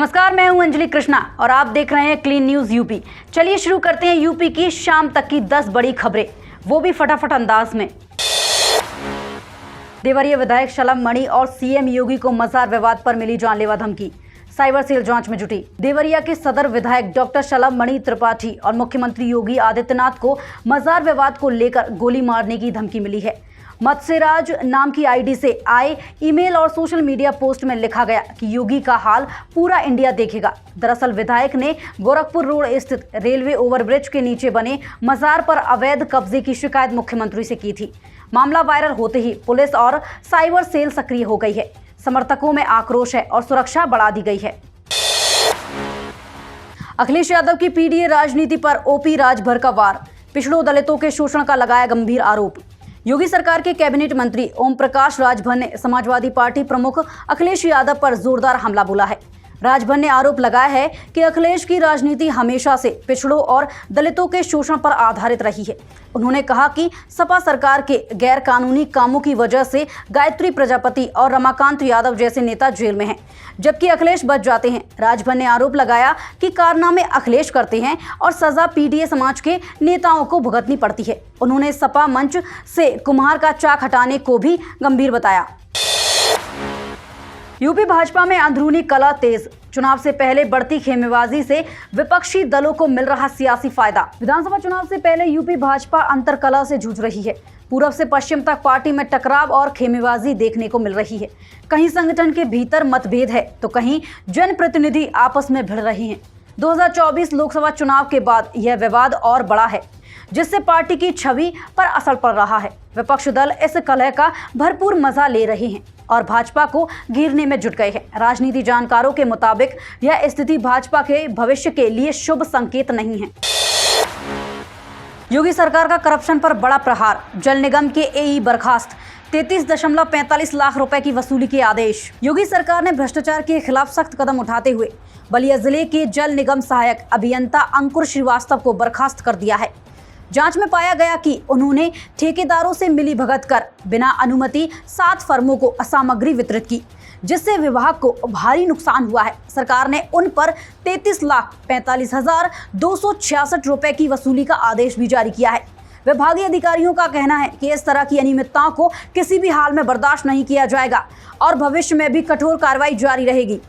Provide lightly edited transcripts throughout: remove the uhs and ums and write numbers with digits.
नमस्कार, मैं हूं अंजलि कृष्णा और आप देख रहे हैं क्लीन न्यूज यूपी। चलिए शुरू करते हैं यूपी की शाम तक की 10 बड़ी खबरें, वो भी फटाफट अंदाज में। देवरिया विधायक शलभ मणि और सीएम योगी को मजार विवाद पर मिली जानलेवा धमकी, साइबर सेल जांच में जुटी। देवरिया के सदर विधायक डॉक्टर शलभ मणि त्रिपाठी और मुख्यमंत्री योगी आदित्यनाथ को मजार विवाद को लेकर गोली मारने की धमकी मिली है। मत्स्यराज नाम की आईडी से आए ईमेल और सोशल मीडिया पोस्ट में लिखा गया कि योगी का हाल पूरा इंडिया देखेगा। दरअसल विधायक ने गोरखपुर रोड स्थित रेलवे ओवरब्रिज के नीचे बने मजार पर अवैध कब्जे की शिकायत मुख्यमंत्री से की थी। मामला वायरल होते ही पुलिस और साइबर सेल सक्रिय हो गई है। समर्थकों में आक्रोश है और सुरक्षा बढ़ा दी गई है। अखिलेश यादव की पीडीए राजनीति पर ओपी राजभर का वार, पिछड़ों दलितों के शोषण का लगाया गंभीर आरोप। योगी सरकार के कैबिनेट मंत्री ओम प्रकाश राजभर ने समाजवादी पार्टी प्रमुख अखिलेश यादव पर जोरदार हमला बोला है। राजभर ने आरोप लगाया है कि अखिलेश की राजनीति हमेशा से पिछड़ों और दलितों के शोषण पर आधारित रही है। उन्होंने कहा कि सपा सरकार के गैर कानूनी कामों की वजह से गायत्री प्रजापति और रमाकांत यादव जैसे नेता जेल में हैं, जबकि अखिलेश बच जाते हैं। राजभर ने आरोप लगाया कि कारनामे अखिलेश करते हैं और सजा पीडीए समाज के नेताओं को भुगतनी पड़ती है। उन्होंने सपा मंच से कुम्हार का चाक हटाने को भी गंभीर बताया। यूपी भाजपा में अंदरूनी कलह तेज, चुनाव से पहले बढ़ती खेमेबाजी से विपक्षी दलों को मिल रहा सियासी फायदा। विधानसभा चुनाव से पहले यूपी भाजपा अंतरकलह से जूझ रही है। पूर्व से पश्चिम तक पार्टी में टकराव और खेमेबाजी देखने को मिल रही है। कहीं संगठन के भीतर मतभेद है तो कहीं जनप्रतिनिधि आपस में भिड़ रहे हैं। 2024 लोकसभा चुनाव के बाद यह विवाद और बड़ा है, जिससे पार्टी की छवि पर असर पड़ रहा है। विपक्ष दल इस कलह का भरपूर मजा ले रहे हैं और भाजपा को घेरने में जुट गए हैं। राजनीति जानकारों के मुताबिक यह स्थिति भाजपा के भविष्य के लिए शुभ संकेत नहीं है। योगी सरकार का करप्शन पर बड़ा प्रहार, जल निगम के एई बर्खास्त, 33.45 लाख रुपए की वसूली के आदेश। योगी सरकार ने भ्रष्टाचार के खिलाफ सख्त कदम उठाते हुए बलिया जिले के जल निगम सहायक अभियंता अंकुर श्रीवास्तव को बर्खास्त कर दिया है। जांच में पाया गया कि उन्होंने ठेकेदारों से मिलीभगत कर बिना अनुमति 7 फर्मों को सामग्री वितरित की, जिससे विभाग को भारी नुकसान हुआ है। सरकार ने उन पर 33,45,266 रुपए की वसूली का आदेश भी जारी किया है। विभागीय अधिकारियों का कहना है कि इस तरह की अनियमितताओं को किसी भी हाल में बर्दाश्त नहीं किया जाएगा और भविष्य में भी कठोर कार्रवाई जारी रहेगी।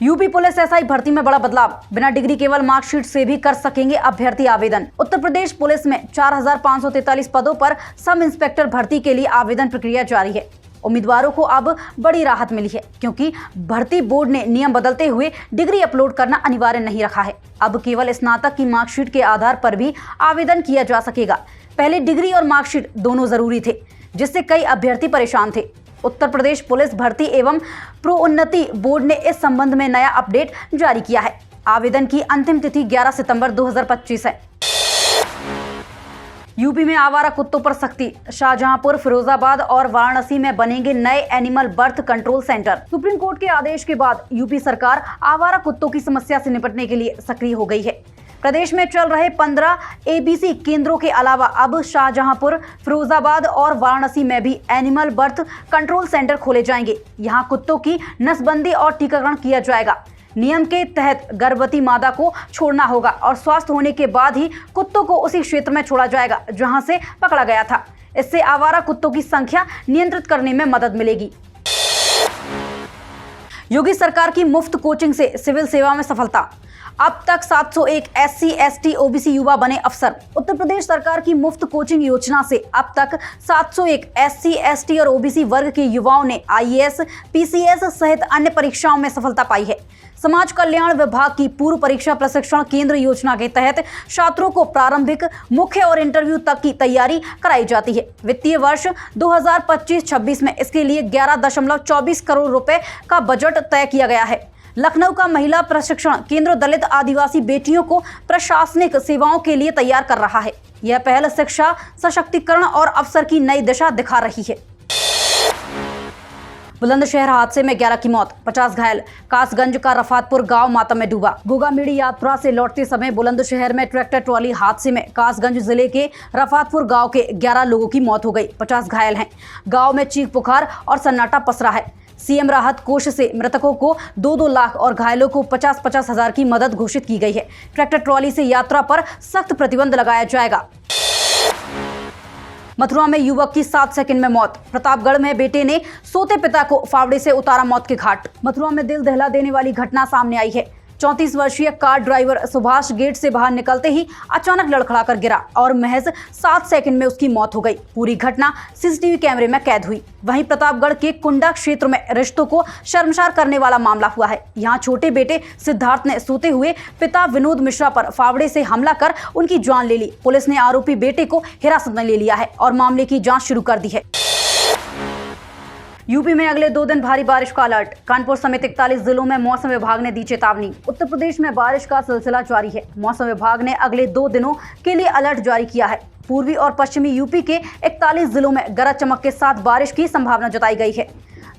यूपी पुलिस एसआई भर्ती में बड़ा बदलाव, बिना डिग्री केवल मार्कशीट से भी कर सकेंगे अभ्यर्थी आवेदन। उत्तर प्रदेश पुलिस में 4,543 पदों पर सब इंस्पेक्टर भर्ती के लिए आवेदन प्रक्रिया जारी है। उम्मीदवारों को अब बड़ी राहत मिली है, क्योंकि भर्ती बोर्ड ने नियम बदलते हुए डिग्री अपलोड करना अनिवार्य नहीं रखा है। अब केवल स्नातक की मार्कशीट के आधार पर भी आवेदन किया जा सकेगा। पहले डिग्री और मार्कशीट दोनों जरूरी थे, जिससे कई अभ्यर्थी परेशान थे। उत्तर प्रदेश पुलिस भर्ती एवं प्रोन्नति बोर्ड ने इस संबंध में नया अपडेट जारी किया है। आवेदन की अंतिम तिथि 11 सितंबर 2025 है। यूपी में आवारा कुत्तों पर सख्ती, शाहजहांपुर, फिरोजाबाद और वाराणसी में बनेंगे नए animal birth control centre. Supreme court के आदेश के बाद यूपी सरकार आवारा कुत्तों की समस्या से निपटने के लिए सक्रिय हो गई है। प्रदेश में चल रहे 15 एबीसी केंद्रों के अलावा अब शाहजहांपुर, फिरोजाबाद और वाराणसी में भी एनिमल बर्थ कंट्रोल सेंटर खोले जाएंगे। यहां कुत्तों की नसबंदी और टीकाकरण किया जाएगा। नियम के तहत गर्भवती मादा को छोड़ना होगा और स्वस्थ होने के बाद ही कुत्तों को उसी क्षेत्र में छोड़ा जाएगा जहां से पकड़ा गया था। इससे आवारा कुत्तों की संख्या नियंत्रित करने में मदद मिलेगी। योगी सरकार की मुफ्त कोचिंग से सिविल सेवा में सफलता, अब तक 701 एससी, एसटी, ओबीसी युवा बने अफसर। उत्तर प्रदेश सरकार की मुफ्त कोचिंग योजना से अब तक 701 एससी, एसटी और ओबीसी वर्ग के युवाओं ने आईएएस, पीसीएस सहित अन्य परीक्षाओं में सफलता पाई है। समाज कल्याण विभाग की पूर्व परीक्षा प्रशिक्षण केंद्र योजना के तहत छात्रों को प्रारंभिक, मुख्य और इंटरव्यू तक की तैयारी कराई जाती है। वित्तीय वर्ष 2025-26 में इसके लिए 11.24 करोड़ रुपए का बजट तय किया गया है। लखनऊ का महिला प्रशिक्षण केंद्र दलित आदिवासी बेटियों को प्रशासनिक सेवाओं के लिए तैयार कर रहा है। यह पहल शिक्षा, सशक्तिकरण और अवसर की नई दिशा दिखा रही है। बुलंदशहर हादसे में 11 की मौत, 50 घायल। कासगंज का रफातपुर गांव मातम में डूबा। गोगामेड़ी यात्रा से लौटते समय बुलंदशहर में ट्रैक्टर ट्रॉली हादसे में कासगंज जिले के रफातपुर गांव के 11 लोगों की मौत हो गई, 50 घायल हैं। गांव में चीख पुकार और सन्नाटा पसरा है। सीएम राहत कोष से मृतकों को 2-2 लाख और घायलों को 50-50 हजार की मदद घोषित की गई है। ट्रैक्टर ट्रॉली से यात्रा पर सख्त प्रतिबंध लगाया जाएगा। मथुरा में युवक की 7 सेकंड में मौत। प्रतापगढ़ में बेटे ने सोते पिता को फावड़े से उतारा मौत के घाट। मथुरा में दिल दहला देने वाली घटना सामने आई है। 34 वर्षीय कार ड्राइवर सुभाष गेट से बाहर निकलते ही अचानक लड़खड़ाकर गिरा और महज 7 सेकंड में उसकी मौत हो गई। पूरी घटना सीसीटीवी कैमरे में कैद हुई। वहीं प्रतापगढ़ के कुंडा क्षेत्र में रिश्तों को शर्मसार करने वाला मामला हुआ है। यहाँ छोटे बेटे सिद्धार्थ ने सोते हुए पिता विनोद मिश्रा पर फावड़े से हमला कर उनकी जान ले ली। पुलिस ने आरोपी बेटे को हिरासत में ले लिया है और मामले की जांच शुरू कर दी है। यूपी में अगले 2 दिन भारी बारिश का अलर्ट। कानपुर समेत 41 जिलों में मौसम विभाग ने दी चेतावनी। उत्तर प्रदेश में बारिश का सिलसिला जारी है। मौसम विभाग ने अगले 2 दिनों के लिए अलर्ट जारी किया है। पूर्वी और पश्चिमी यूपी के 41 जिलों में गरज चमक के साथ बारिश की संभावना जताई गई है।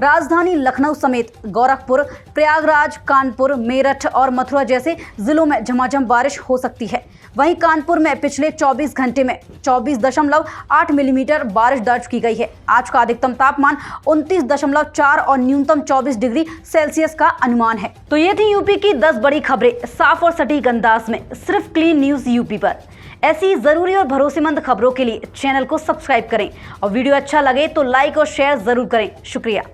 राजधानी लखनऊ समेत गोरखपुर, प्रयागराज, कानपुर, मेरठ और मथुरा जैसे जिलों में झमाझम बारिश हो सकती है। वहीं कानपुर में पिछले 24 घंटे में 24.8 मिलीमीटर बारिश दर्ज की गई है। आज का अधिकतम तापमान 29.4 और न्यूनतम 24 डिग्री सेल्सियस का अनुमान है। तो ये थी यूपी की 10 बड़ी खबरें साफ और सटीक अंदाज में, सिर्फ क्लीन न्यूज यूपी पर। ऐसी जरूरी और भरोसेमंद खबरों के लिए चैनल को सब्सक्राइब करें और वीडियो अच्छा लगे तो लाइक और शेयर जरूर करें। शुक्रिया।